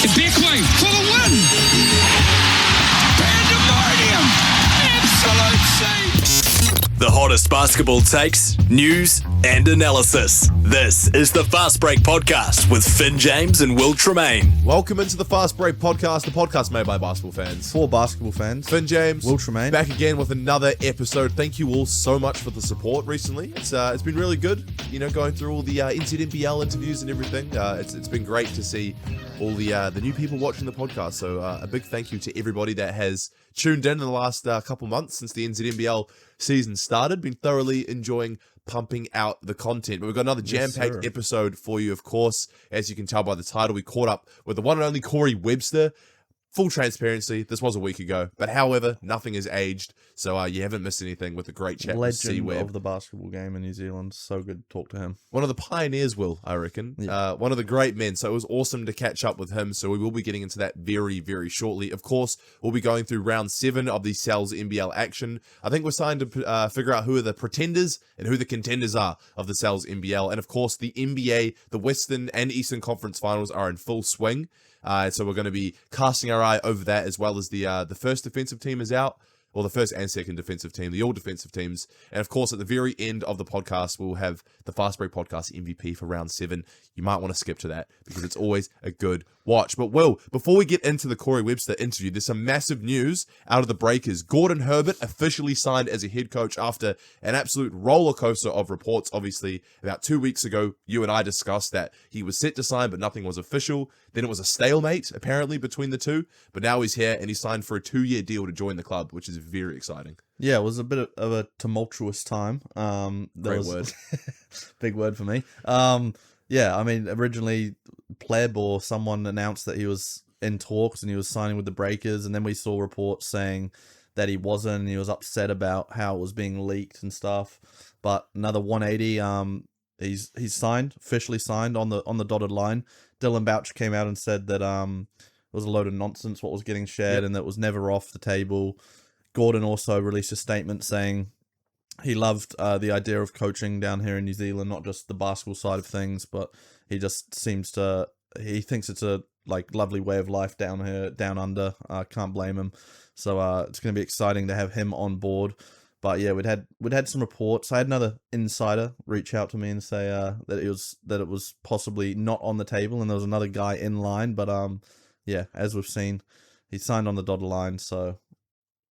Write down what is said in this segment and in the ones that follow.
Beckway for the win. Pandemonium. Absolute scene. The hottest basketball takes, news, and analysis. This is the Fast Break Podcast with Finn James and Will Tremaine. Welcome into the Fast Break Podcast, the podcast made by basketball fans. For basketball fans. Finn James, Will Tremaine. back again with another episode. Thank you all so much for the support recently. It's been really good, going through all the NZNBL interviews and everything. It's been great to see all the new people watching the podcast. So a big thank you to everybody that has tuned in the last couple months since the NZNBL season started. Been thoroughly enjoying pumping out the content. But we've got another jam-packed episode for you, of course. As you can tell by the title, we caught up with the one and only Corey Webster. Full transparency, this was a week ago, but however, nothing has aged, so you haven't missed anything with a great chat with C-Web. Legend of the basketball game in New Zealand. So good to talk to him. One of the pioneers, Will, I reckon. Yeah. One of the great men, so it was awesome to catch up with him, so we will be getting into that very, very shortly. Of course, we'll be going through round 7 of the Sal's NBL action. I think we're starting to figure out who are the pretenders and who the contenders are of the Sal's NBL, and of course, the NBA, the Western and Eastern Conference Finals are in full swing. So we're going to be casting our eye over that, as well as the first defensive team is out, or the first and second defensive team, the all defensive teams. And of course, at the very end of the podcast, we'll have the Fast Break Podcast MVP for round 7. You might want to skip to that because it's always a good watch. But Will, before we get into the Corey Webster interview, there's some massive news out of the Breakers. Gordon Herbert officially signed as a head coach after an absolute roller coaster of reports. Obviously, about 2 weeks ago, you and I discussed that he was set to sign, but nothing was official. Then it was a stalemate, apparently, between the two. But now he's here, and he signed for a 2-year deal to join the club, which is very exciting. Yeah, it was a bit of a tumultuous time. Great word. Big word for me. Yeah, I mean, originally, Pleb or someone announced that he was in talks and he was signing with the Breakers, and then we saw reports saying that he wasn't, and he was upset about how it was being leaked and stuff. But another 180, he's signed, officially signed on the dotted line. Dylan Boucher came out and said that it was a load of nonsense what was getting shared, and that was never off the table. Gordon also released a statement saying he loved the idea of coaching down here in New Zealand, not just the basketball side of things, but he just he thinks it's a lovely way of life down here, down under. Can't blame him. So it's going to be exciting to have him on board. But yeah, we'd had some reports. I had another insider reach out to me and say that it was possibly not on the table, and there was another guy in line. But yeah, as we've seen, he signed on the dotted line. So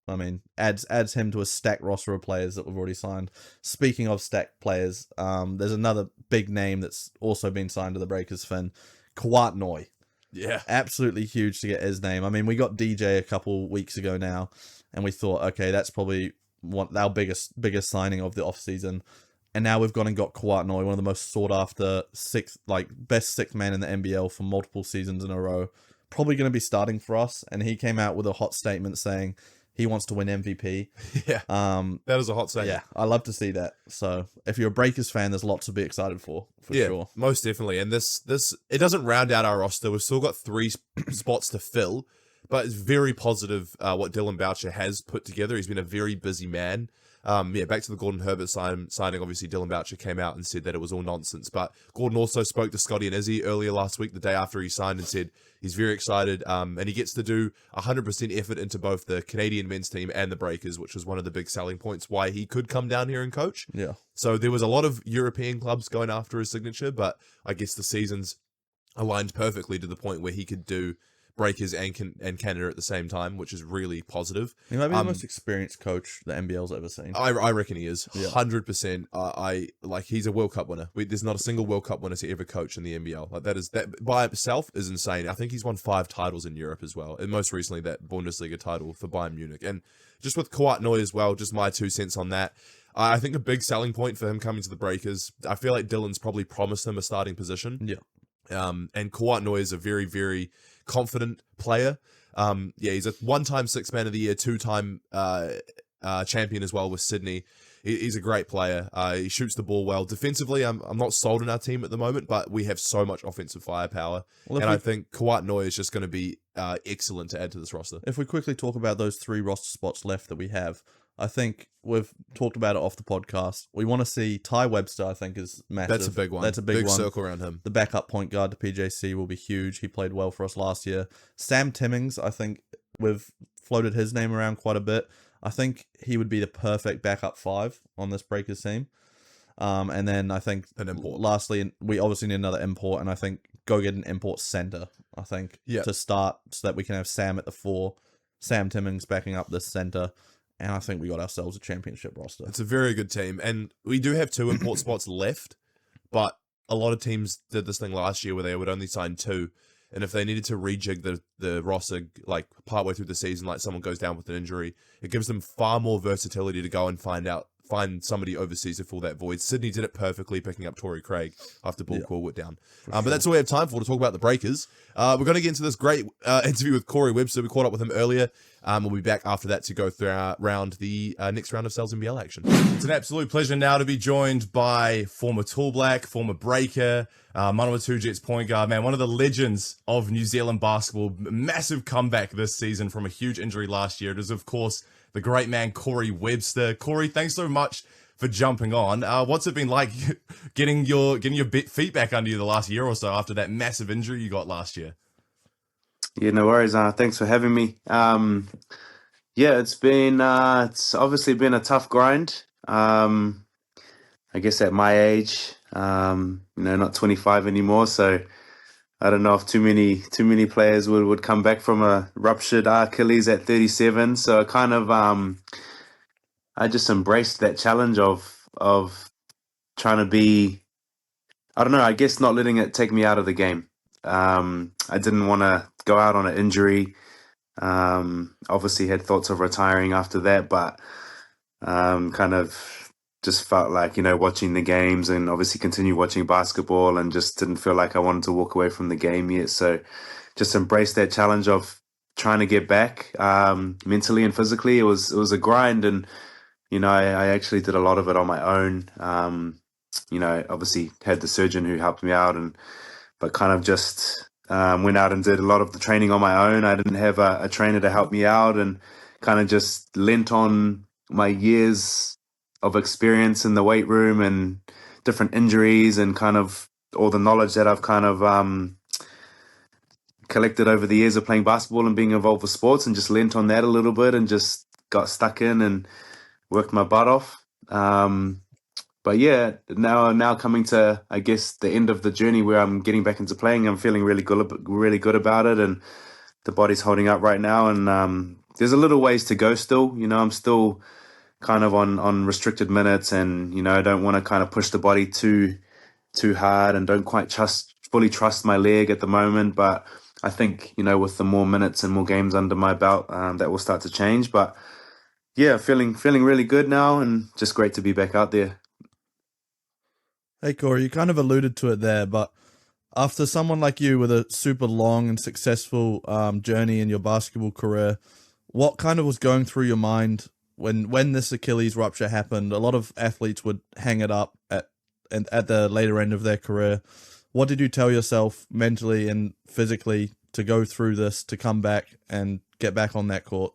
I mean, adds him to a stacked roster of players that we've already signed. Speaking of stacked players, there's another big name that's also been signed to the Breakers, Finn. Kouat. Yeah, absolutely huge to get his name. I mean, we got DJ a couple weeks ago now, and we thought, okay, that's probably our biggest signing of the off season, and now we've gone and got Kouat, one of the most sought after best sixth man in the NBL for multiple seasons in a row. Probably going to be starting for us, and he came out with a hot statement saying he wants to win MVP. Yeah, that is a hot statement. Yeah, I love to see that. So if you're a Breakers fan, there's lots to be excited for sure. Most definitely. And this it doesn't round out our roster. We've still got 3 spots to fill. But it's very positive what Dylan Boucher has put together. He's been a very busy man. Back to the Gordon Herbert signing. Obviously, Dylan Boucher came out and said that it was all nonsense. But Gordon also spoke to Scotty and Izzy earlier last week, the day after he signed, and said he's very excited. And he gets to do 100% effort into both the Canadian men's team and the Breakers, which was one of the big selling points why he could come down here and coach. Yeah. So there was a lot of European clubs going after his signature, but I guess the seasons aligned perfectly to the point where he could do Breakers and Canada at the same time, which is really positive. He might be the most experienced coach the NBL's ever seen. I reckon he is 100%. He's a World Cup winner. There's not a single World Cup winner to ever coach in the NBL. That by itself is insane. I think he's won 5 titles in Europe as well, and most recently that Bundesliga title for Bayern Munich. And just with Kouat as well, just my 2 cents on that. I think a big selling point for him coming to the Breakers, I feel like Dylan's probably promised him a starting position. Yeah. And Kouat is a very, very confident player. He's a 1-time Sixth Man of the Year, 2-time champion as well with Sydney. He's a great player. He shoots the ball well. Defensively, I'm not sold on our team at the moment, but we have so much offensive firepower. I think Kouat is just going to be excellent to add to this roster. If we quickly talk about those 3 roster spots left that we have, I think we've talked about it off the podcast. We want to see Ty Webster, I think, is massive. That's a big one. That's a big one. Circle around him. The backup point guard to PJC will be huge. He played well for us last year. Sam Timmings, I think we've floated his name around quite a bit. I think he would be the perfect backup 5 on this Breakers team. And then I think An import. lastly, we obviously need another import, and I think go get an import center, I think, to start so that we can have Sam at the 4, Sam Timmings backing up this center, and I think we got ourselves a championship roster. It's a very good team, and we do have 2 import spots left, but a lot of teams did this thing last year where they would only sign 2, and if they needed to rejig the roster like partway through the season, like someone goes down with an injury, it gives them far more versatility to go and find somebody overseas to fill that void. Sydney did it perfectly, picking up Torrey Craig after Bull Kouat down. But that's all we have time for to talk about the Breakers. We're going to get into this great interview with Corey Webster. We caught up with him earlier. We'll be back after that to go through the next round of Cells NBL action. It's an absolute pleasure now to be joined by former Tall Black, former Breaker, Manawatu Jets point guard, man, one of the legends of New Zealand basketball. Massive comeback this season from a huge injury last year. It is, of course, the great man, Corey Webster. Corey, thanks so much for jumping on. What's it been like getting your feet back under you the last year or so after that massive injury you got last year? Yeah, no worries. Thanks for having me. It's obviously been a tough grind. I guess at my age, not 25 anymore, so I don't know if too many players would come back from a ruptured Achilles at 37. So I just embraced that challenge of trying to be, I don't know, I guess not letting it take me out of the game. I didn't want to go out on an injury. Obviously had thoughts of retiring after that, but kind of just felt like, watching the games and obviously continue watching basketball and just didn't feel like I wanted to walk away from the game yet. So just embraced that challenge of trying to get back mentally and physically. It was a grind, and, I actually did a lot of it on my own. Obviously had the surgeon who helped me out, but kind of just went out and did a lot of the training on my own. I didn't have a trainer to help me out, and kind of just lent on my years of experience in the weight room and different injuries and kind of all the knowledge that I've kind of collected over the years of playing basketball and being involved with sports, and just lent on that a little bit and just got stuck in and worked my butt off. But yeah, now coming to, I guess, the end of the journey where I'm getting back into playing, I'm feeling really good about it, and the body's holding up right now. And there's a little ways to go still. I'm still kind of on restricted minutes, and I don't want to kind of push the body too hard, and don't quite fully trust my leg at the moment. But I think with the more minutes and more games under my belt, that will start to change. But yeah, feeling really good now, and just great to be back out there. Hey, Corey, you kind of alluded to it there, but after someone like you with a super long and successful journey in your basketball career, what kind of was going through your mind when this Achilles rupture happened? A lot of athletes would hang it up at the later end of their career. What did you tell yourself mentally and physically to go through this, to come back and get back on that court?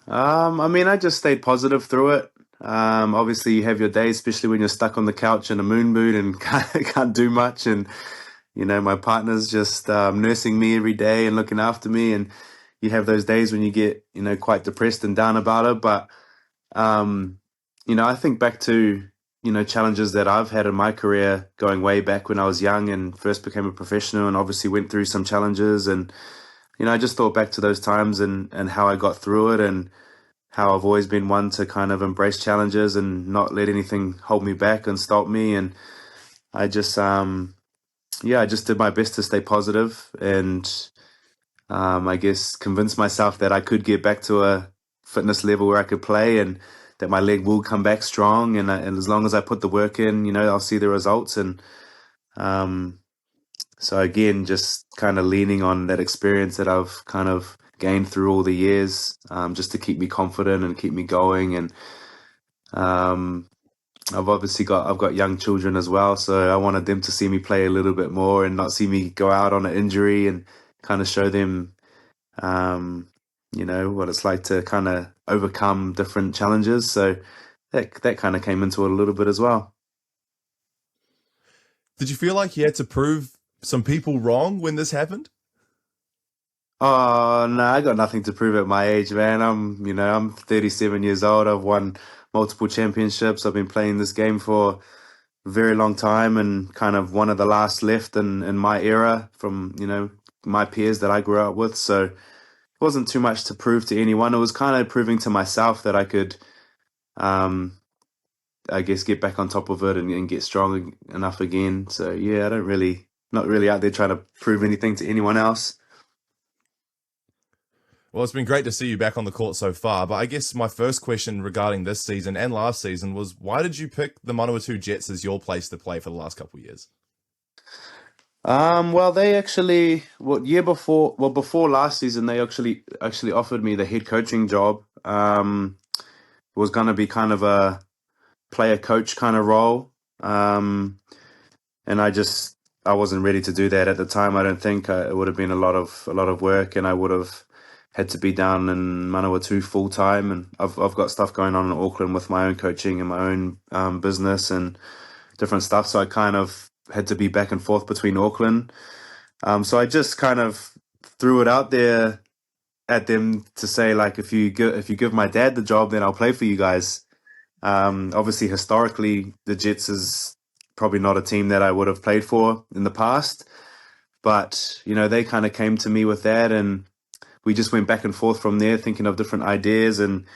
I just stayed positive through it. Obviously you have your days, especially when you're stuck on the couch in a moon boot and can't do much. And, my partner's just nursing me every day and looking after me. And you have those days when you get, quite depressed and down about it. But, I think back to, challenges that I've had in my career going way back when I was young and first became a professional, and obviously went through some challenges. And, I just thought back to those times and how I got through it, and how I've always been one to kind of embrace challenges and not let anything hold me back and stop me. And I just, I just did my best to stay positive, and I guess convince myself that I could get back to a fitness level where I could play, and that my leg will come back strong. And as long as I put the work in, I'll see the results. And so again, just kind of leaning on that experience that I've kind of gained through all the years, just to keep me confident and keep me going. And I've got young children as well, so I wanted them to see me play a little bit more and not see me go out on an injury, and kind of show them what it's like to kind of overcome different challenges. So that kind of came into it a little bit as well. Did you feel like you had to prove some people wrong when this happened? Oh no, I got nothing to prove at my age, man. I'm 37 years old. I've won multiple championships. I've been playing this game for a very long time, and kind of one of the last left in my era from my peers that I grew up with. So it wasn't too much to prove to anyone. It was kind of proving to myself that I could, um, I guess, get back on top of it and get strong enough again. So yeah, not really out there trying to prove anything to anyone else. Well, it's been great to see you back on the court so far, but I guess my first question regarding this season and last season was, why did you pick the Manawatu Jets as your place to play for the last couple of years? Well, they actually, before last season, they actually offered me the head coaching job. It was going to be kind of a player coach kind of role. And I wasn't ready to do that at the time. I don't think it would have been a lot of work, and I would have had to be down in Manawatu full time. And I've got stuff going on in Auckland with my own coaching and my own business and different stuff. So I kind of had to be back and forth between Auckland. So I just kind of threw it out there at them to say, like, if you give my dad the job, then I'll play for you guys. Obviously, historically, the Jets is probably not a team that I would have played for in the past, but they kind of came to me with that, and we just went back and forth from there, thinking of different ideas. And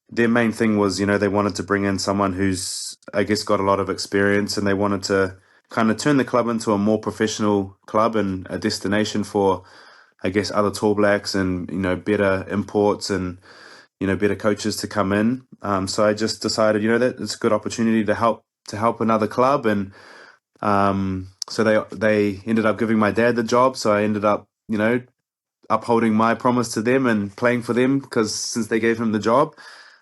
their main thing was, they wanted to bring in someone who's, I guess, got a lot of experience, and they wanted to kind of turn the club into a more professional club and a destination for, I guess, other Tall Blacks and better imports and better coaches to come in. So I just decided, that it's a good opportunity to help another club, and so they ended up giving my dad the job. So I ended up, upholding my promise to them and playing for them since they gave him the job.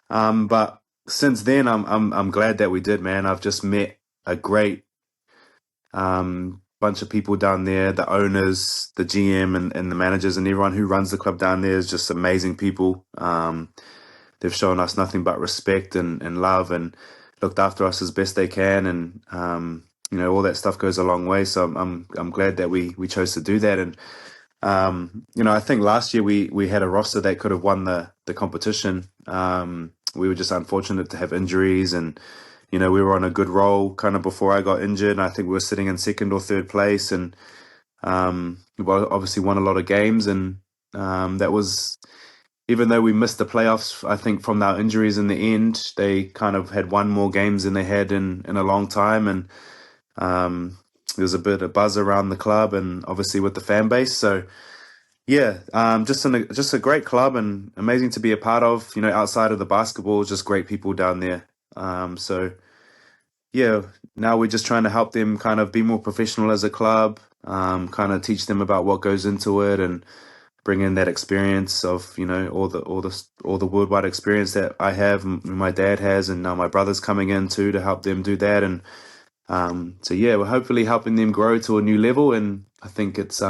But since then, I'm glad that we did, man. I've just met a great bunch of people down there, the owners, the GM, and the managers, and everyone who runs the club down there is just amazing people. They've shown us nothing but respect and love, and looked after us as best they can, and all that stuff goes a long way. So I'm glad that we chose to do that. And I think last year we had a roster that could have won the competition. We were just unfortunate to have injuries, and we were on a good roll kind of before I got injured, and I think we were sitting in second or third place, and we obviously won a lot of games, and that was, even though we missed the playoffs, I think from our injuries in the end, they kind of had won more games than they had in a long time, and there was a bit of buzz around the club, and obviously with the fan base. So yeah, just a great club, and amazing to be a part of. Outside of the basketball, just great people down there. So yeah, now we're just trying to help them kind of be more professional as a club, kind of teach them about what goes into it, and bring in that experience of all the worldwide experience that I have, and my dad has, and now my brother's coming in too to help them do that. And so yeah, we're hopefully helping them grow to a new level, and I think it's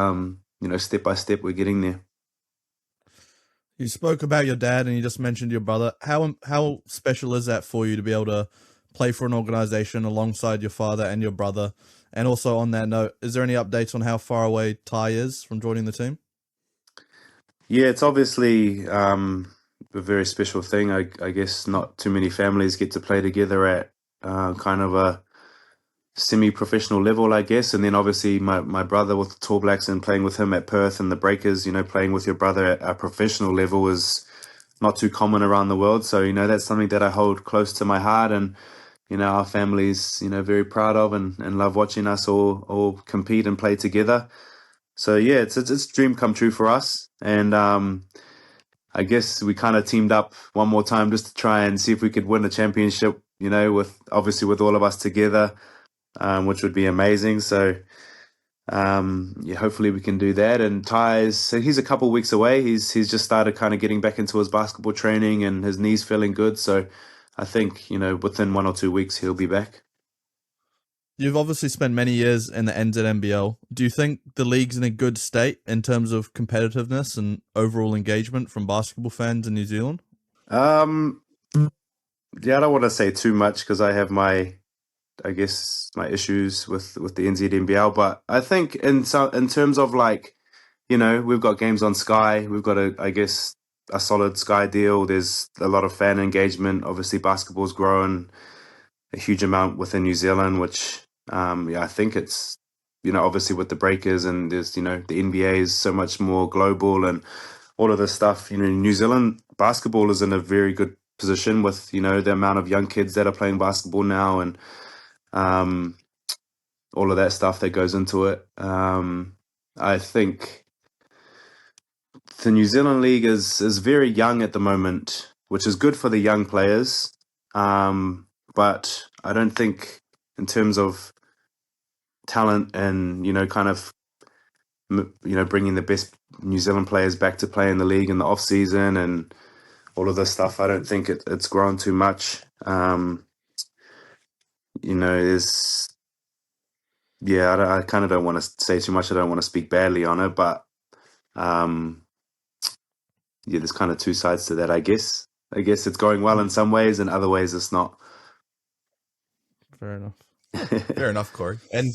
step by step we're getting there. You spoke about your dad, and you just mentioned your brother. How special is that for you to be able to play for an organization alongside your father and your brother? And also on that note, is there any updates on how far away Ty is from joining the team? Yeah, it's obviously a very special thing. I guess not too many families get to play together at kind of a semi-professional level, I guess. And then obviously my brother with the Tall Blacks, and playing with him at Perth and the Breakers, playing with your brother at a professional level is not too common around the world. So, that's something that I hold close to my heart, and, our family's, very proud of, and love watching us all compete and play together. So yeah, it's a dream come true for us. And I guess we kind of teamed up one more time just to try and see if we could win a championship, with all of us together, which would be amazing. So yeah, hopefully we can do that. And he's a couple of weeks away. He's just started kind of getting back into his basketball training, and his knee's feeling good. So I think, within 1 or 2 weeks he'll be back. You've obviously spent many years in the NZNBL. Do you think the league's in a good state in terms of competitiveness and overall engagement from basketball fans in New Zealand? Um, yeah, I don't want to say too much because I have my issues with the NZNBL, but I think in terms of like, we've got games on Sky, we've got a solid Sky deal. There's a lot of fan engagement. Obviously, basketball's grown a huge amount within New Zealand, which I think it's obviously with the Breakers and there's the NBA is so much more global and all of this stuff. New Zealand basketball is in a very good position with the amount of young kids that are playing basketball now and all of that stuff that goes into it. I think the New Zealand League is very young at the moment, which is good for the young players. But I don't think in terms of talent and, kind of, bringing the best New Zealand players back to play in the league in the off season and all of this stuff, I don't think it's grown too much. I kind of don't want to say too much. I don't want to speak badly on it, but there's kind of two sides to that, I guess. I guess it's going well in some ways, and other ways it's not. Fair enough. Fair enough, Corey. And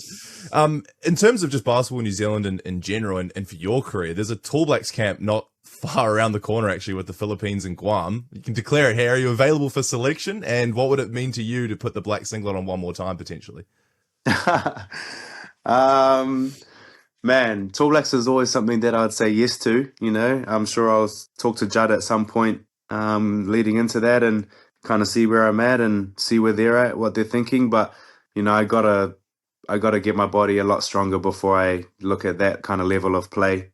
in terms of just basketball in New Zealand in general and for your career, there's a Tall Blacks camp not far around the corner, actually, with the Philippines and Guam. You can declare it here. Are you available for selection? And what would it mean to you to put the black singlet on one more time, potentially? Man, Tall Blacks is always something that I'd say yes to. I'm sure I'll talk to Judd at some point leading into that and kind of see where I'm at and see where they're at, what they're thinking. But I gotta get my body a lot stronger before I look at that kind of level of play.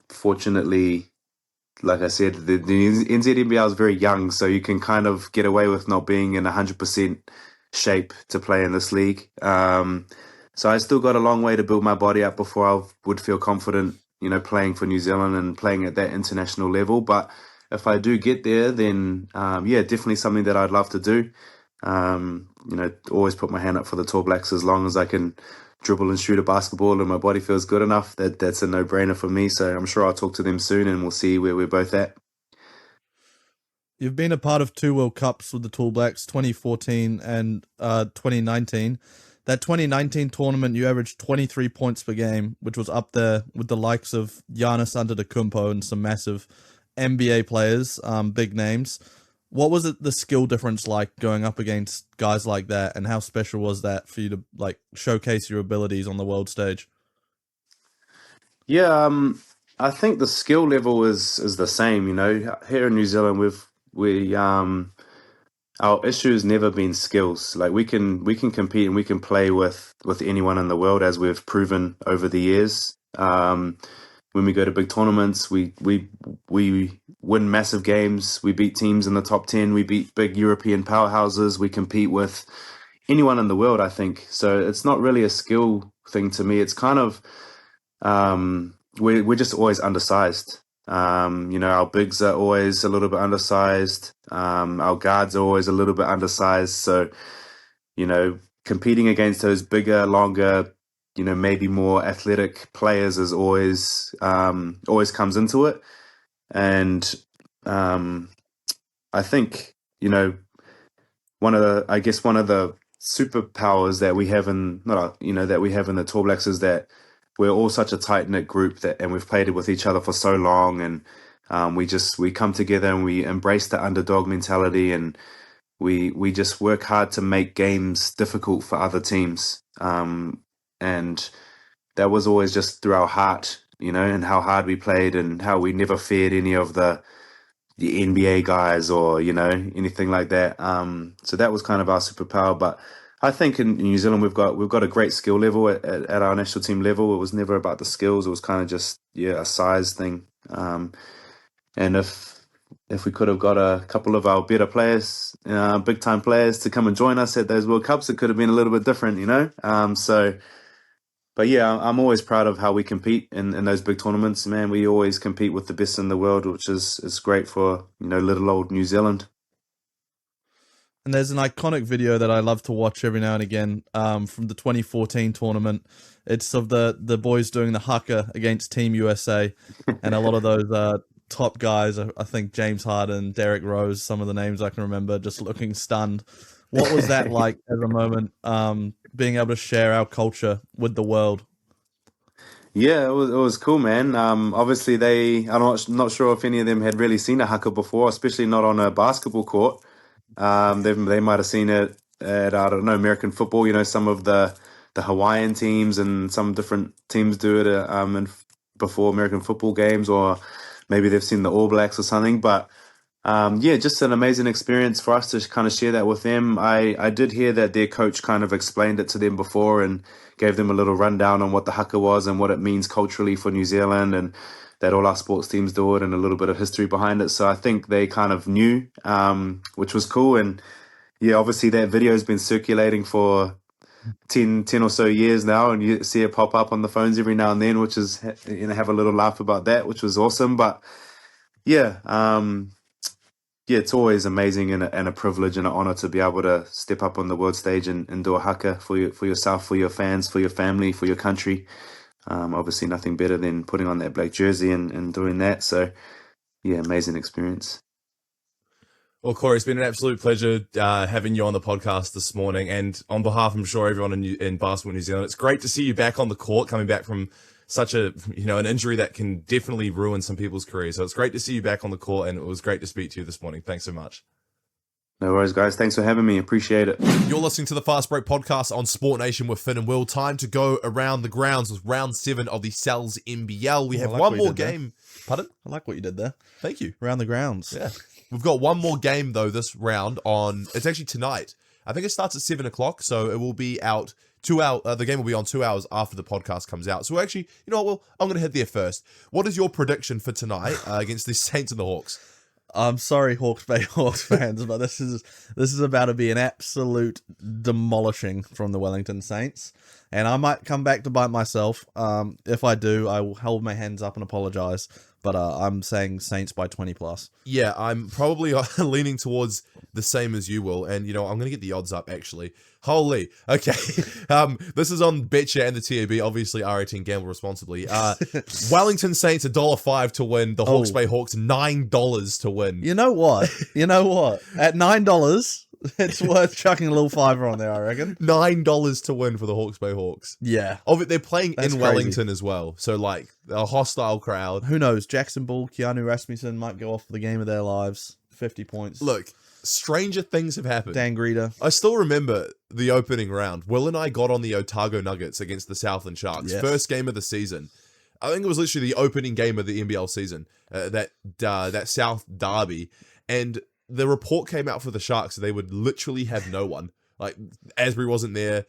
Fortunately, like I said, the NZNBL is very young, so you can kind of get away with not being in 100% shape to play in this league. So I still got a long way to build my body up before I would feel confident, playing for New Zealand and playing at that international level. But if I do get there, then definitely something that I'd love to do. Always put my hand up for the Tall Blacks as long as I can dribble and shoot a basketball and my body feels good enough. That's a no-brainer for me. So I'm sure I'll talk to them soon and we'll see where we're both at. You've been a part of 2 World Cups with the Tall Blacks, 2014 and 2019. That 2019 tournament, you averaged 23 points per game, which was up there with the likes of Giannis Antetokounmpo and some massive NBA players, big names. What was the skill difference like going up against guys like that, and how special was that for you to showcase your abilities on the world stage? Yeah, I think the skill level is the same. Here in New Zealand, our issue has never been skills. Like we can compete and we can play with anyone in the world, as we've proven over the years. When we go to big tournaments, we win massive games. We beat teams in the top 10. We beat big European powerhouses. We compete with anyone in the world, I think. So it's not really a skill thing to me. It's kind of we're just always undersized. Our bigs are always a little bit undersized. Our guards are always a little bit undersized. So, competing against those bigger, longer, maybe more athletic players is always comes into it. And I think, one of the superpowers that we have in the Tall Blacks is that we're all such a tight-knit group and we've played it with each other for so long, and we come together and we embrace the underdog mentality, and we just work hard to make games difficult for other teams. And that was always just through our heart, and how hard we played and how we never feared any of the NBA guys or, anything like that. So that was kind of our superpower. But I think in New Zealand, we've got a great skill level at our national team level. It was never about the skills. It was kind of just, a size thing. And if we could have got a couple of our better players, big time players to come and join us at those World Cups, it could have been a little bit different, But yeah, I'm always proud of how we compete in those big tournaments. Man, we always compete with the best in the world, which is great for, little old New Zealand. And there's an iconic video that I love to watch every now and again from the 2014 tournament. It's of the boys doing the haka against Team USA, and a lot of those top guys, I think James Harden, Derrick Rose, some of the names I can remember, just looking stunned. What was that like as a moment, being able to share our culture with the world? Yeah, it was cool, man. Obviously, I'm not sure if any of them had really seen a haka before, especially not on a basketball court. They might have seen it at, I don't know, American football. You know, some of the Hawaiian teams and some different teams do it before American football games, or maybe they've seen the All Blacks or something. But yeah, just an amazing experience for us to kind of share that with them. I did hear that their coach kind of explained it to them before and gave them a little rundown on what the haka was and what it means culturally for New Zealand, and that all our sports teams do it, and a little bit of history behind it. So I think they kind of knew, which was cool. And yeah, obviously that video has been circulating for 10 or so years now, and you see it pop up on the phones every now and then, which is, you know, have a little laugh about that, which was awesome. But yeah, yeah, it's always amazing and a privilege and an honor to be able to step up on the world stage and do a haka for yourself, for your fans, for your family, for your country. Obviously nothing better than putting on that black jersey and doing that. So yeah, amazing experience. Well, Corey, it's been an absolute pleasure having you on the podcast this morning. And on behalf, I'm sure, everyone in basketball New Zealand, it's great to see you back on the court, coming back from such an injury that can definitely ruin some people's careers. So it's great to see you back on the court, and it was great to speak to you this morning. Thanks so much. No worries, guys. Thanks for having me. Appreciate it. You're listening to the Fast Break podcast on Sport Nation with Finn and Will. Time to go around the grounds with round 7 of the Cells NBL. We have one more game. Pardon? I like what you did there. Thank you. Around the grounds. Yeah. We've got one more game, though, this round on... It's actually tonight. I think it starts at 7 o'clock, so it will be out 2 hours... the game will be on 2 hours after the podcast comes out. So actually, you know what, Will? I'm going to head there first. What is your prediction for tonight against the Saints and the Hawks? I'm sorry, Hawks Bay Hawks fans, but this is about to be an absolute demolishing from the Wellington Saints, and I might come back to bite myself. If I do, I will hold my hands up and apologize. But I'm saying Saints by 20 plus. Yeah, I'm probably leaning towards the same as you will, and I'm going to get the odds up actually. Holy, okay. This is on Betcha and the TAB. Obviously, R18 gamble responsibly. Wellington Saints $1.05 to win. The Hawke's Bay Hawks $9 to win. You know what? At $9, it's worth chucking a little fiver on there, I reckon. $9 to win for the Hawke's Bay Hawks. Yeah. They're playing in Wellington as well, so like a hostile crowd. Who knows? Jackson Bull, Keanu Rasmussen might go off for the game of their lives. 50 points. Look, stranger things have happened. Dan Greeter. I still remember the opening round. Will and I got on the Otago Nuggets against the Southland Sharks. Yes. First game of the season. I think it was literally the opening game of the NBL season. That South Derby. And the report came out for the Sharks that they would literally have no one. Like, Asbury wasn't there.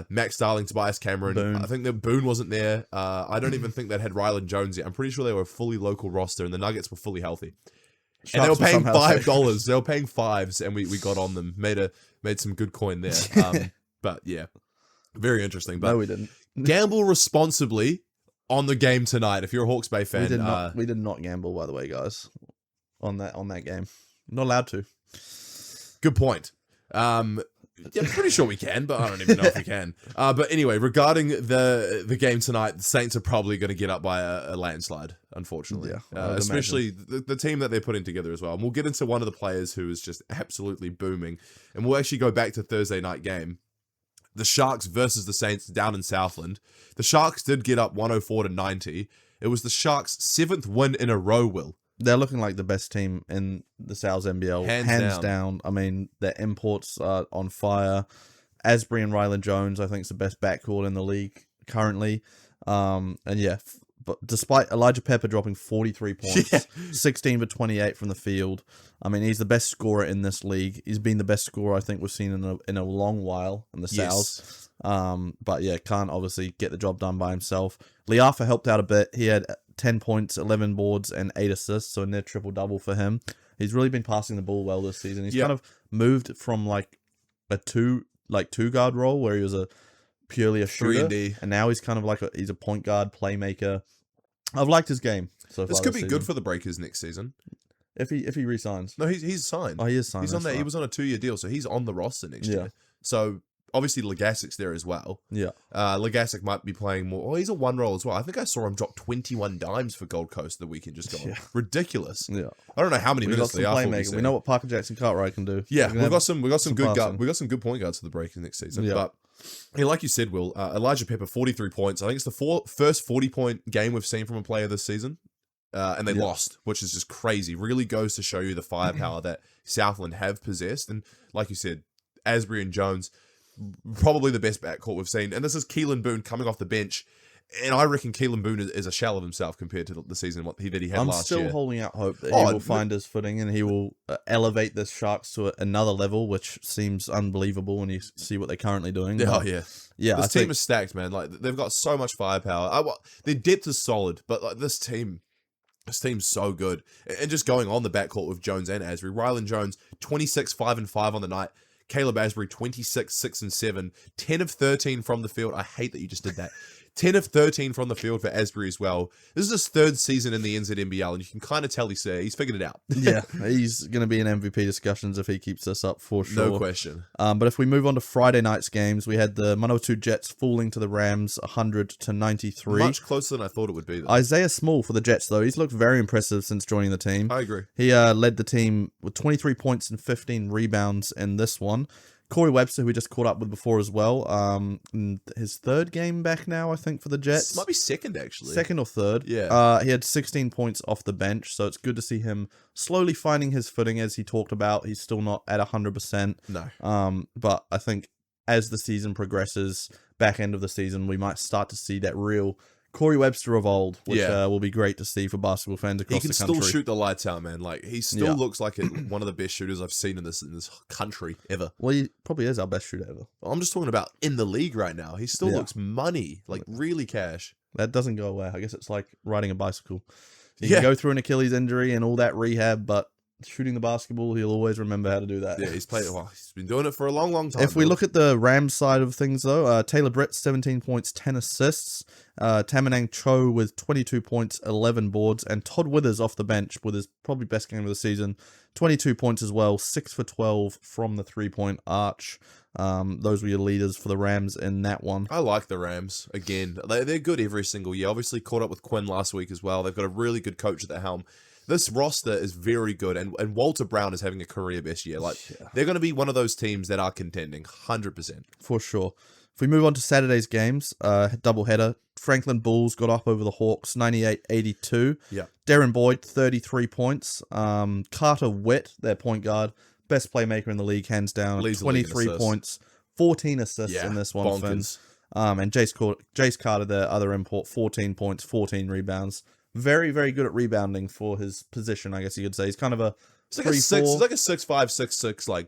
Max Starling, Tobias Cameron. Boone. I think that Boone wasn't there. I don't even think they had Ryland Jones yet. I'm pretty sure they were a fully local roster, and the Nuggets were fully healthy. Sharks and they were paying $5. They were paying fives, and we got on them. Made some good coin there. But yeah, very interesting. But no, we didn't. Gamble responsibly on the game tonight. If you're a Hawke's Bay fan, we did not gamble, by the way, guys, on that game. Not allowed to. Good point. Yeah, I'm pretty sure we can, but I don't even know if we can. But anyway, regarding the game tonight, the Saints are probably going to get up by a landslide, unfortunately. Yeah, especially the team that they're putting together as well. And we'll get into one of the players who is just absolutely booming. And we'll actually go back to Thursday night game. The Sharks versus the Saints down in Southland. The Sharks did get up 104-90. It was the Sharks' 7th win in a row, Will. They're looking like the best team in the Sal's NBL. Hands down. I mean, their imports are on fire. Asbury and Ryland Jones, I think, is the best backcourt in the league currently. And yeah, but despite Elijah Pepper dropping 43 points, 16 for 28 from the field, I mean, he's the best scorer in this league. He's been the best scorer I think we've seen in a long while in the Sal's. But yeah, can't obviously get the job done by himself. Liafa helped out a bit. He had 10 points, 11 boards, and 8 assists, so a near triple-double for him. He's really been passing the ball well this season. He's kind of moved from like a two-guard role where he was purely a shooter, 3-and-D. and now he's kind of like he's a point guard playmaker. I've liked his game so far. This could be good for the Breakers next season. If he resigns. No, he's signed. Oh, he is signed. He's on that's there. He right. was on a 2-year deal, so he's on the roster next Yeah. year. So obviously Legasic's there as well. Yeah. Legasic might be playing more. Oh, he's a one roll as well. I think I saw him drop 21 dimes for Gold Coast the weekend just gone. Yeah. Ridiculous. Yeah. I don't know how many We got minutes some they are. playmaking. We know what Parker Jackson Cartwright can do. Yeah, We're we've gonna got some good passing. we got some good point guards for the Breakers next season. Yeah. But yeah, like you said, Will, Elijah Pepper 43 points. I think it's the first 40-point game we've seen from a player this season. And they lost, which is just crazy. Really goes to show you the firepower that Southland have possessed. And like you said, Asbury and Jones, probably the best backcourt we've seen. And this is Keelan Boone coming off the bench. And I reckon Keelan Boone is a shell of himself compared to the season that he had I'm last year. still holding out hope that he will find his footing and he will elevate the Sharks to another level, which seems unbelievable when you see what they're currently doing. Oh, But, yeah. yeah. This team is stacked, man. Like, they've got so much firepower. Their depth is solid, but like this team's so good. And just going on the backcourt with Jones and Asbury. Rylan Jones, 26, 5 and 5 on the night. Caleb Asbury, 26, 6 and 7. 10 of 13 from the field. I hate that you just did that. 10 of 13 from the field for Asbury as well. This is his third season in the NZNBL, and you can kind of tell he's figured it out. Yeah, he's going to be in MVP discussions if he keeps this up for sure. No question. But if we move on to Friday night's games, we had the Manawatu Jets falling to the Rams 100-93. Much closer than I thought it would be, though. Isaiah Small for the Jets, though. He's looked very impressive since joining the team. I agree. He led the team with 23 points and 15 rebounds in this one. Corey Webster, who we just caught up with before as well. His third game back now, I think, for the Jets. This might be second, actually. Second or third. Yeah. He had 16 points off the bench, so it's good to see him slowly finding his footing, as he talked about. He's still not at 100%. No. But I think as the season progresses, back end of the season, we might start to see that real Corey Webster of old, which will be great to see for basketball fans across the country. He can still shoot the lights out, man. Like, he still looks like one of the best shooters I've seen in this country ever. Well, he probably is our best shooter ever. I'm just talking about in the league right now. He still looks money, like really cash. That doesn't go away. I guess it's like riding a bicycle. You can go through an Achilles injury and all that rehab, but shooting the basketball, he'll always remember how to do that. Yeah, he's been doing it for a long, long time. If we look at the Rams side of things, though, Taylor Britt, 17 points, 10 assists. Tamanang Cho with 22 points, 11 boards. And Todd Withers off the bench with his probably best game of the season. 22 points as well, 6 for 12 from the three-point arch. Those were your leaders for the Rams in that one. I like the Rams. Again, they're good every single year. Obviously caught up with Quinn last week as well. They've got a really good coach at the helm. This roster is very good, and Walter Brown is having a career best year. Like, they're going to be one of those teams that are contending, 100%. For sure. If we move on to Saturday's games, doubleheader, Franklin Bulls got up over the Hawks, 98-82. Yeah. Darren Boyd, 33 points. Carter Witt, their point guard, best playmaker in the league, hands down, Leads the league in 23 points, 14 assists in this one, Finn. bonkers. And Jace Carter, their other import, 14 points, 14 rebounds. Very, very good at rebounding for his position, I guess you could say. He's kind of a It's like 6'5", 6'6", like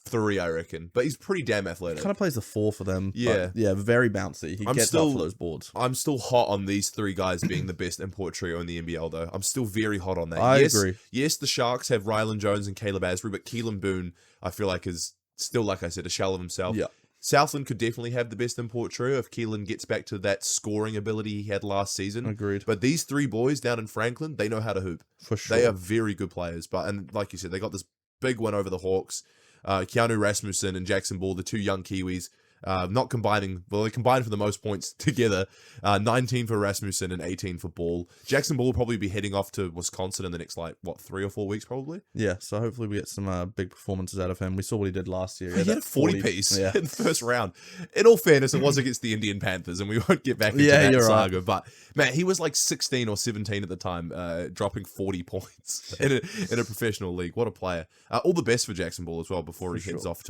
3, I reckon. But he's pretty damn athletic. kind of plays the 4 for them. Yeah. But yeah, very bouncy. He gets up for those boards. I'm still hot on these 3 guys being the best import trio in the NBL, though. I'm still very hot on that. I agree. Yes, the Sharks have Rylan Jones and Caleb Asbury, but Keelan Boone, I feel like, is still, like I said, a shell of himself. Yeah. Southland could definitely have the best import trio if Keelan gets back to that scoring ability he had last season. Agreed. But these 3 boys down in Franklin, they know how to hoop. For sure. They are very good players. And like you said, they got this big win over the Hawks. Keanu Rasmussen and Jackson Ball, the 2 young Kiwis, not combining, well, they combined for the most points together. 19 for Rasmussen and 18 for Ball. Jackson Ball will probably be heading off to Wisconsin in the next, 3 or 4 weeks, probably. Yeah, so hopefully we get some big performances out of him. We saw what he did last year. He had a 40-piece Yeah. in the first round. In all fairness, it was against the Indian Panthers, and we won't get back into Yeah, that you're saga. But, man, he was like 16 or 17 at the time, dropping 40 points in a professional league. What a player. All the best for Jackson Ball as well before he heads off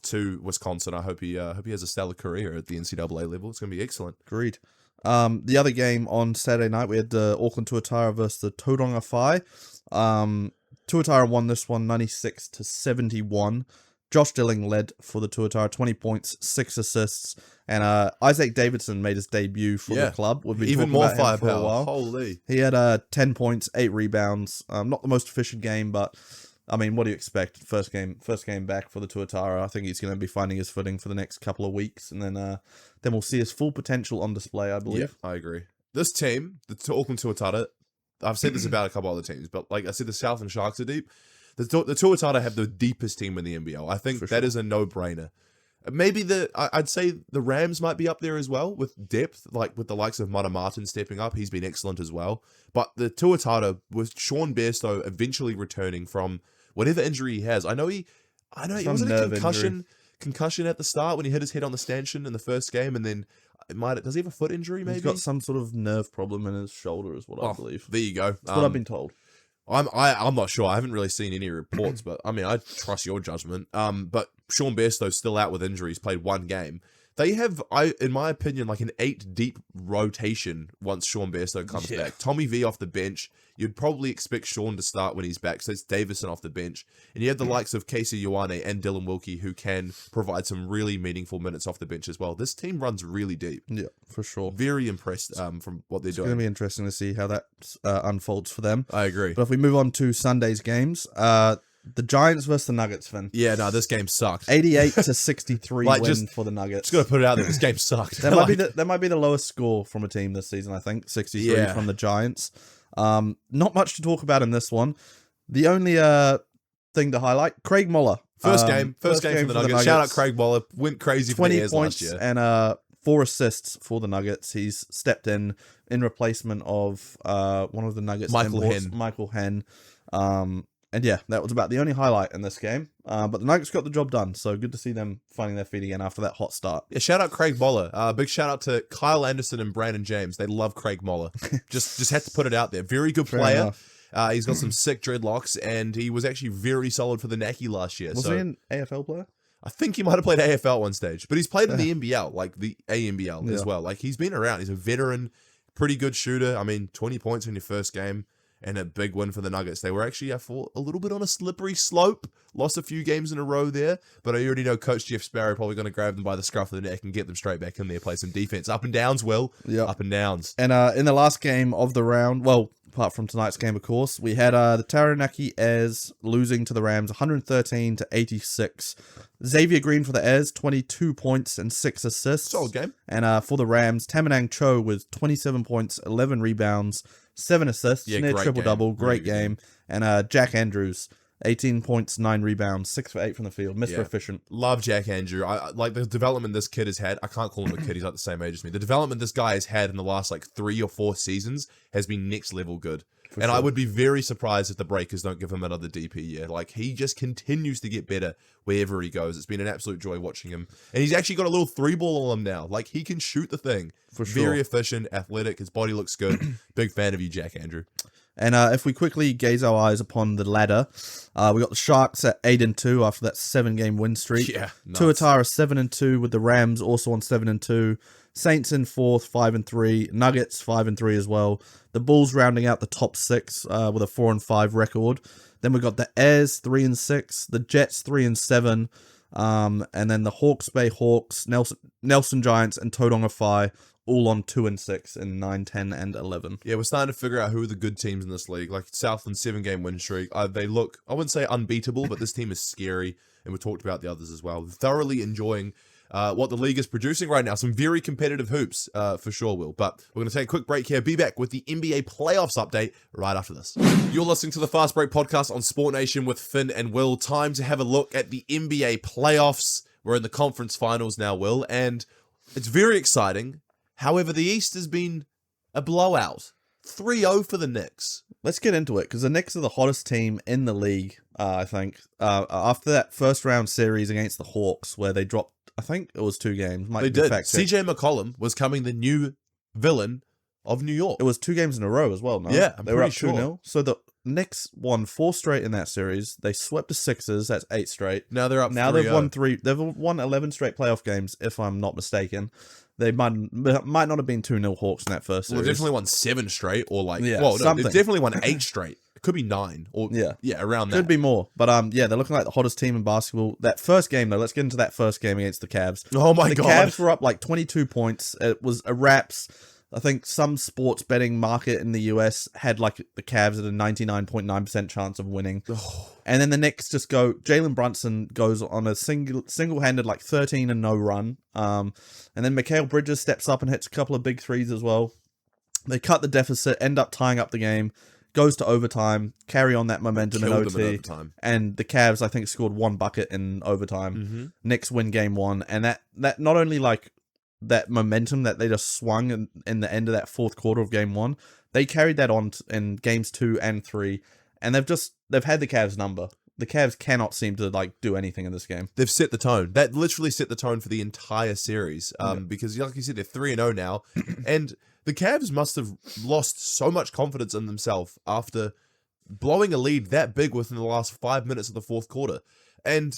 to Wisconsin. I hope he has a stellar career at the NCAA level. It's going to be excellent. Agreed. The other game on Saturday night, we had the Auckland Tuatara versus the Tauranga Whai. Tuatara won this one 96-71. Josh Dilling led for the Tuatara, 20 points, 6 assists, and Isaac Davidson made his debut for the club. We've been even talking more about him for a firepower. while. Holy. He had 10 points, 8 rebounds. Not the most efficient game, but I mean, what do you expect? First game back for the Tuatara. I think he's going to be finding his footing for the next couple of weeks, and then we'll see his full potential on display, I believe. Yeah, I agree. This team, the Auckland Tuatara, I've said this about a couple other teams, but like I said, the Southland Sharks are deep. The Tuatara have the deepest team in the NBL. I think that is a no-brainer. Maybe I'd say the Rams might be up there as well with depth, like with the likes of Mata Martin stepping up. He's been excellent as well. But the Tuatara, with Sean Bairstow eventually returning from whatever injury he has. I know he wasn't a concussion at the start when he hit his head on the stanchion in the first game, and then does he have a foot injury? Maybe he's got some sort of nerve problem in his shoulder, is what I believe. There you go. That's what I've been told. I'm not sure. I haven't really seen any reports, but I mean, I trust your judgment. But Sean Bairstow's still out with injuries, played one game. They have, in my opinion, like an 8-deep rotation once Sean Bairstow comes back. Tommy V off the bench. You'd probably expect Sean to start when he's back, so it's Davison off the bench. And you have the likes of Casey Ioane and Dylan Wilkie who can provide some really meaningful minutes off the bench as well. This team runs really deep. Yeah, for sure. Very impressed from what they're doing. It's going to be interesting to see how that unfolds for them. I agree. But if we move on to Sunday's games, the Giants versus the Nuggets, Finn. Yeah, no, this game sucked. 88-63 win for the Nuggets. Just gotta put it out there. This game sucked. That might be the lowest score from a team this season. I think 63 from the Giants. Not much to talk about in this one. The only thing to highlight: Craig Muller. First game for the Nuggets. Shout out Craig Muller. Went crazy for the Airs last year. 20 points and 4 assists for the Nuggets. He's stepped in replacement of one of the Nuggets, Michael Henn. And yeah, that was about the only highlight in this game. But the Nuggets got the job done, so good to see them finding their feet again after that hot start. Yeah, shout out Craig Muller. Big shout out to Kyle Anderson and Brandon James. They love Craig Muller. just had to put it out there. Very good player. He's got some sick dreadlocks, and he was actually very solid for the Naki last year. Was he an AFL player? I think he might have played AFL at one stage, but he's played in the NBL, like the ANBL as well. Like he's been around. He's a veteran, pretty good shooter. I mean, 20 points in your first game. And a big win for the Nuggets. They were actually, I thought, a little bit on a slippery slope. Lost a few games in a row there. But I already know Coach Jeff Sparrow probably going to grab them by the scruff of the neck and get them straight back in there, play some defense. Up and downs, Will. Yeah. Up and downs. And in the last game of the round, well, apart from tonight's game, of course, we had the Taranaki Airs losing to the Rams 113-86. Xavier Green for the Airs, 22 points and 6 assists. Solid game. And for the Rams, Tamanang Cho with 27 points, 11 rebounds, 7 assists, near triple-double, great game. And Jack Andrews, 18 points, 9 rebounds, 6 for 8 from the field. Mr. Efficient. Love Jack Andrew. I like the development this kid has had. I can't call him a kid. He's like the same age as me. The development this guy has had in the last 3 or 4 seasons has been next level good. For sure. I would be very surprised if the Breakers don't give him another DP year. Like, he just continues to get better wherever he goes. It's been an absolute joy watching him. And he's actually got a little 3-ball on him now. Like, he can shoot the thing. For sure. Very efficient, athletic. His body looks good. Big fan of you, Jack Andrew. And if we quickly gaze our eyes upon the ladder, we got the Sharks at 8-2 after that 7-game win streak. Yeah, Tuatara 7-2 with the Rams also on 7-2. Saints in 4th, 5-3. Nuggets 5-3 as well. The Bulls rounding out the top 6 with a 4-5 record. Then we got the Airs 3-6, the Jets 3-7, and then the Hawke's Bay Hawks, Nelson Giants, and Tauranga Phi all on 2-6 in 9, 10, and 11. Yeah, we're starting to figure out who are the good teams in this league. Like Southland's 7-game win streak. They look, I wouldn't say unbeatable, but this team is scary, and we talked about the others as well. Thoroughly enjoying what the league is producing right now. Some very competitive hoops, for sure, Will. But we're going to take a quick break here. Be back with the NBA playoffs update right after this. You're listening to the Fast Break podcast on Sport Nation with Finn and Will. Time to have a look at the NBA playoffs. We're in the conference finals now, Will, and it's very exciting. However, the East has been a blowout. 3-0 for the Knicks. Let's get into it, because the Knicks are the hottest team in the league, I think. After that first round series against the Hawks, where they dropped, I think it was 2 games. They did. CJ McCollum was coming the new villain of New York. It was 2 games in a row as well, no? Yeah, they were up 2-0. So the Knicks won 4 straight in that series. They swept the Sixers. That's 8 straight. Now they're up. Now they've won 3. They've won 11 straight playoff games, if I'm not mistaken. They might not have been 2-0 Hawks in that first series. Well, they definitely won 7 straight, or they something. Definitely won 8 straight. It could be 9, or around that. Could be more, but they're looking like the hottest team in basketball. That first game though, let's get into that first game against the Cavs. Oh my god, the Cavs were up 22 points. It was a wraps. I think some sports betting market in the US had the Cavs at a 99.9% chance of winning. And then the Knicks just go, Jalen Brunson goes on a single-handed 13-0 run. And then Mikal Bridges steps up and hits a couple of big threes as well. They cut the deficit, end up tying up the game, goes to overtime, carry on that momentum in Killed them in OT, overtime. and the Cavs, I think, scored 1 bucket in overtime. Mm-hmm. Knicks win game 1, and that not only like that momentum that they just swung in the end of that fourth quarter of game 1, they carried that on in games 2 and 3, and they've had the Cavs number. The Cavs cannot seem to like do anything in this game. They've set the tone. That literally set the tone for the entire series. Because like you said, they're 3-0 now, and the Cavs must have lost so much confidence in themselves after blowing a lead that big within the last 5 minutes of the fourth quarter. And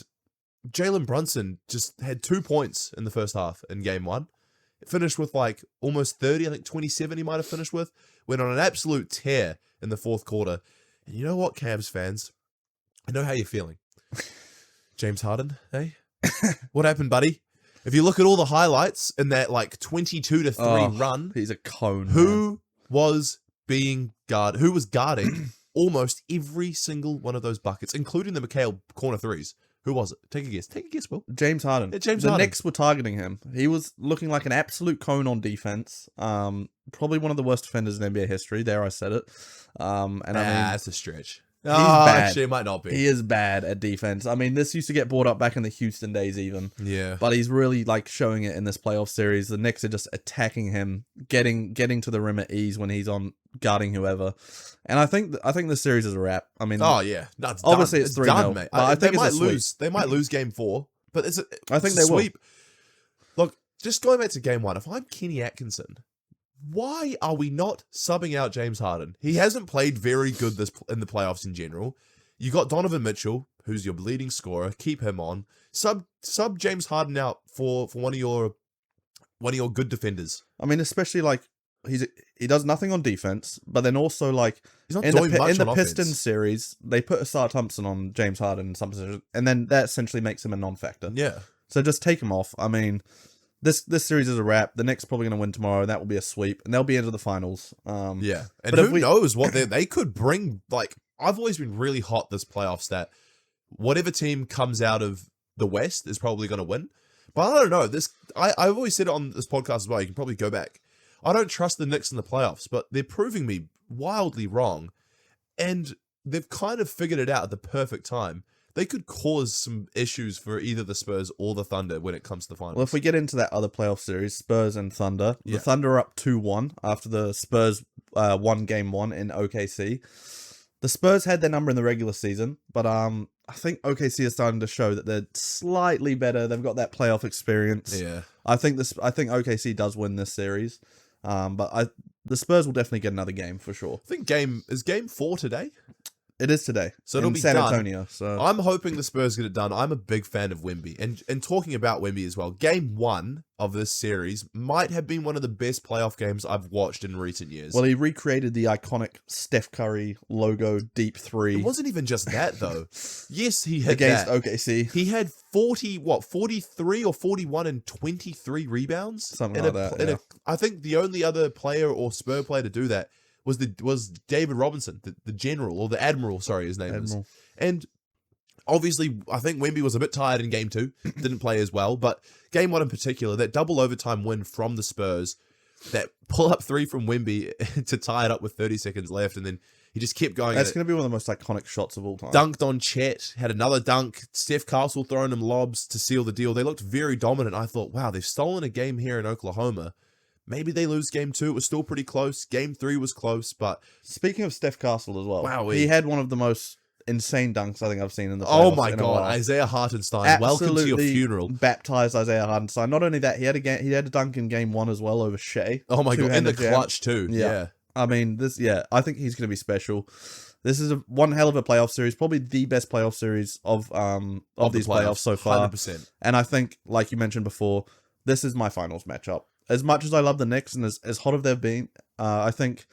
Jalen Brunson just had 2 points in the first half in game 1. Finished with like almost 30, I think 27 he might have finished with. Went on an absolute tear in the fourth quarter. And you know what, Cavs fans? I know how you're feeling. James Harden, hey? What happened, buddy? If you look at all the highlights in that like 22-3 run, He's a cone. who was guarding almost every single one of those buckets, including the McHale corner threes? Who was it? Take a guess. Take a guess, Will. James Harden. Yeah, James the Harden. Knicks were targeting him. He was looking like an absolute cone on defense. Probably one of the worst defenders in NBA history. There, I said it. And I mean, That's a stretch. He's bad. Actually, it might not be. he is bad at defense. I mean, this used to get brought up back in the Houston days, even. Yeah. But he's really like showing it in this playoff series. The Knicks are just attacking him, getting to the rim at ease when he's on guarding whoever. And I think this series is a wrap. I mean, Oh yeah, no, it's Obviously done. it's It's 3-0, done, mate. but I think they it's a might sweep. lose. They might lose game 4, but I think it's they a will. sweep. Look, just going back to game 1. If I'm Kenny Atkinson, why are we not subbing out James Harden? He hasn't played very good in the playoffs in general. You got Donovan Mitchell, who's your leading scorer. Keep him on. Sub James Harden out for one of your good defenders. I mean, especially like he does nothing on defense, but then also like He's not in doing the much on Pistons offense. series, they put Asar Thompson on James Harden in some positions, and then that essentially makes him a non-factor. Yeah. So just take him off. I mean, this series is a wrap. The Knicks probably going to win tomorrow, and that will be a sweep, and they'll be into the finals. Yeah. And but if who we- knows what they could bring. Like, I've always been really hot this playoffs that whatever team comes out of the West is probably going to win. But I don't know. I've always said it on this podcast as well. You can probably go back. I don't trust the Knicks in the playoffs, but they're proving me wildly wrong. And they've kind of figured it out at the perfect time. They could cause some issues for either the Spurs or the Thunder when it comes to the finals. Well, if we get into that other playoff series, Spurs and Thunder, Yeah. the Thunder are up 2-1 after the Spurs won game 1 in OKC. The Spurs had their number in the regular season, but I think OKC is starting to show that they're slightly better. They've got that playoff experience. Yeah. I think OKC does win this series, but the Spurs will definitely get another game for sure. I think game 4 today. It is today, So it'll in be San done. Antonio. So I'm hoping the Spurs get it done. I'm a big fan of Wemby. And talking about Wemby as well, game 1 of this series might have been one of the best playoff games I've watched in recent years. well, he recreated the iconic Steph Curry logo deep three It wasn't even just that, though. Yes, he hit against that. OKC. He had 43 or 41 and 23 rebounds? Something like that, yeah. I think the only other player or Spur player to do that was David Robinson, the general, or the admiral, sorry, his name is. Admiral. And obviously, I think Wemby was a bit tired in game 2, didn't play as well, but game 1 in particular, that double overtime win from the Spurs, that pull-up 3 from Wemby to tie it up with 30 seconds left, and then he just kept going. That's going to be one of the most iconic shots of all time. Dunked on Chet, had another dunk, Steph Castle throwing him lobs to seal the deal. They looked very dominant. I thought, wow, they've stolen a game here in Oklahoma. Maybe they lose game 2. It was still pretty close. Game 3 was close, but Speaking of Steph Castle as well, Wow, he had one of the most insane dunks I think I've seen in the oh playoffs my in a god, while. Isaiah Hartenstein, welcome to your Absolutely funeral. Baptized Isaiah Hardenstein. Not only that, he had a dunk in game 1 as well over Shea. Oh my god, in the Two-handed jam. clutch too. Yeah. I mean, I think he's going to be special. This is one hell of a playoff series, probably the best playoff series of the these playoffs so far. 100%. And I think, like you mentioned before, this is my finals matchup. As much as I love the Knicks and as hot as they've been, I think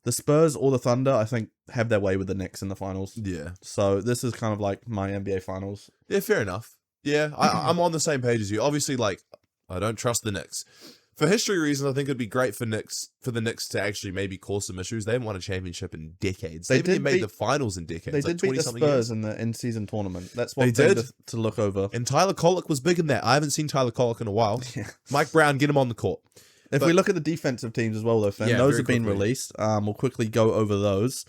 the Spurs or the Thunder, I think, have their way with the Knicks in the finals. Yeah. So this is kind of like my NBA finals. Yeah, fair enough. Yeah, I'm on the same page as you. Obviously, like, I don't trust the Knicks. For history reasons, I think it'd be great for the Knicks to actually maybe cause some issues. They haven't won a championship in decades. They haven't even made the finals in decades. They like did beat the 20-something Spurs years. in the in-season tournament. That's They one thing did? to look over. And Tyler Kolek was big in that. I haven't seen Tyler Kolek in a while. Yeah. Mike Brown, get him on the court. If But- we look at the defensive teams as well, though, Finn, Yeah, those very have been quickly. released. We'll quickly go over those.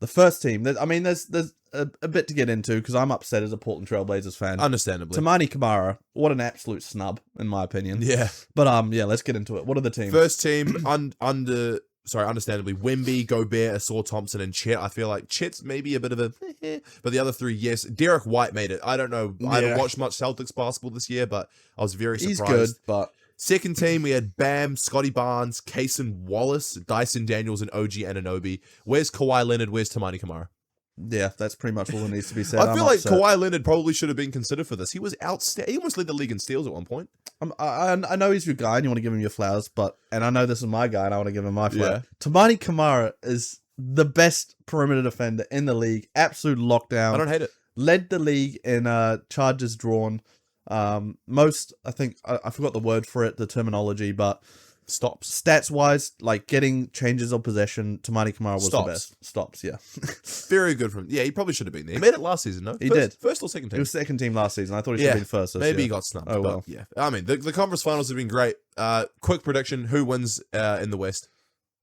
The first team, there's a bit to get into because I'm upset as a Portland Trailblazers fan. Understandably. Tamani Kamara, what an absolute snub, in my opinion. Yeah. But yeah, let's get into it. What are the teams? First team, understandably, Wemby, Gobert, Asor Thompson, and Chet. I feel like Chet's maybe a bit of a but the other three, yes. Derek White made it. I don't know. I haven't Yeah. watched much Celtics basketball this year, but I was very surprised. He's good, but Second team, we had Bam, Scotty Barnes, Kaysen Wallace, Dyson Daniels, and OG Anunoby. Where's Kawhi Leonard? Where's Tamani Kamara? yeah, that's pretty much all that needs to be said. I feel I'm like upset. Kawhi Leonard probably should have been considered for this. He was outstanding. He almost led the league in steals at one point. I know he's your guy and you want to give him your flowers, and I know this is my guy and I want to give him my flower. Yeah. Tamani Kamara is the best perimeter defender in the league. Absolute lockdown. I don't hate it. Led the league in charges drawn. Most, I think, I forgot the word for it, the terminology, but Stops. stats wise, like getting changes of possession, Tamani Kamara was Stops. the best. Stops, yeah. Very good from. Yeah, he probably should have been there. He made it last season, no? He First- did. First or second He team? was second team last season. I thought he should Yeah, have been first. This Maybe year. he got snubbed. Oh, but well. yeah. I mean, the conference finals have been great. Quick prediction: who wins in the West?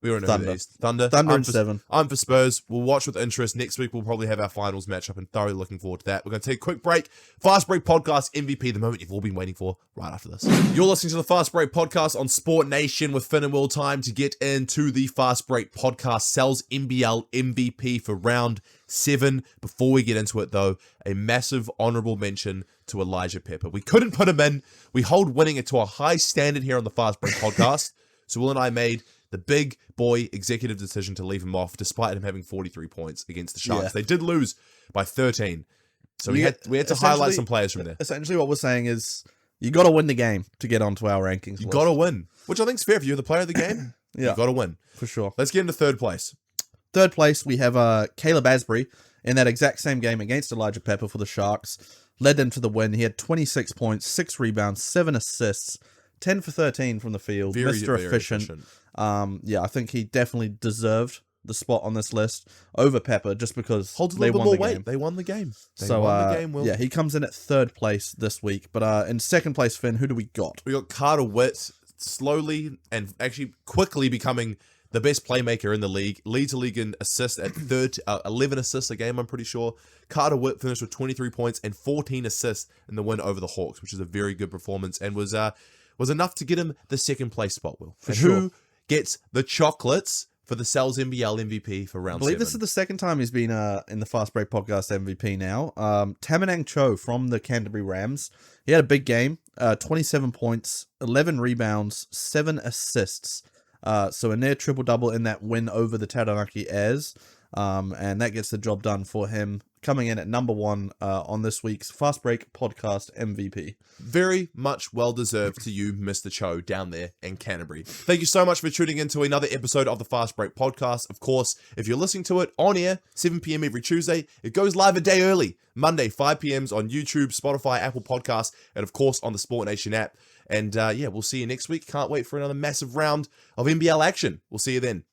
We already know who Thunder. the East. Thunder. Thunder I'm and for, 7. I'm for Spurs. We'll watch with interest. Next week we'll probably have our finals matchup, and thoroughly looking forward to that. We're going to take a quick break. Fast Break Podcast MVP, the moment you've all been waiting for. Right after this, you're listening to the Fast Break Podcast on Sport Nation with Finn and Will. Time to get into the Fast Break Podcast. Sells NBL MVP for round 7. Before we get into it, though, a massive honorable mention to Elijah Pepper. We couldn't put him in. We hold winning it to a high standard here on the Fast Break Podcast. So Will and I made the big boy executive decision to leave him off, despite him having 43 points against the Sharks. Yeah. They did lose by 13. So we You had get- to highlight essentially- some players from there. Essentially, what we're saying is you got to win the game to get onto our rankings. You list. got to win, which I think is fair. If you're the player of the game, Yeah. you got to win. for sure. Let's get into third place. Third place, we have Caleb Asbury in that exact same game against Elijah Pepper for the Sharks. Led them to the win. He had 26 points, 6 rebounds, 7 assists, 10 for 13 from the field. Very, Mr. very Efficient. Yeah, I think he definitely deserved the spot on this list over Pepper just because Holds a they little bit won more the weight. game. They won the game. They So, won the game, Will. yeah, he comes in at third place this week. But in second place, Finn, who do we got? We got Carter Witt slowly and actually quickly becoming the best playmaker in the league. Leads the league in assists at 11 assists a game, I'm pretty sure. Carter Witt finished with 23 points and 14 assists in the win over the Hawks, which is a very good performance and was enough to get him the second place spot, Will. And sure. who gets the chocolates for the Cells NBL MVP for I round believe 7? this is the second time he's been in the Fast Break Podcast MVP now. Tamanang Cho from the Canterbury Rams. He had a big game, 27 points, 11 rebounds, 7 assists. So a near triple-double in that win over the Taranaki Airs. And that gets the job done for him, coming in at number 1 on this week's Fast Break Podcast MVP. Very much well-deserved to you, Mr. Cho, down there in Canterbury. Thank you so much for tuning in to another episode of the Fast Break Podcast. Of course, if you're listening to it on air, 7 p.m. every Tuesday, it goes live a day early, Monday, 5 p.m. on YouTube, Spotify, Apple Podcasts, and of course on the Sport Nation app. And yeah, we'll see you next week. Can't wait for another massive round of NBL action. We'll see you then.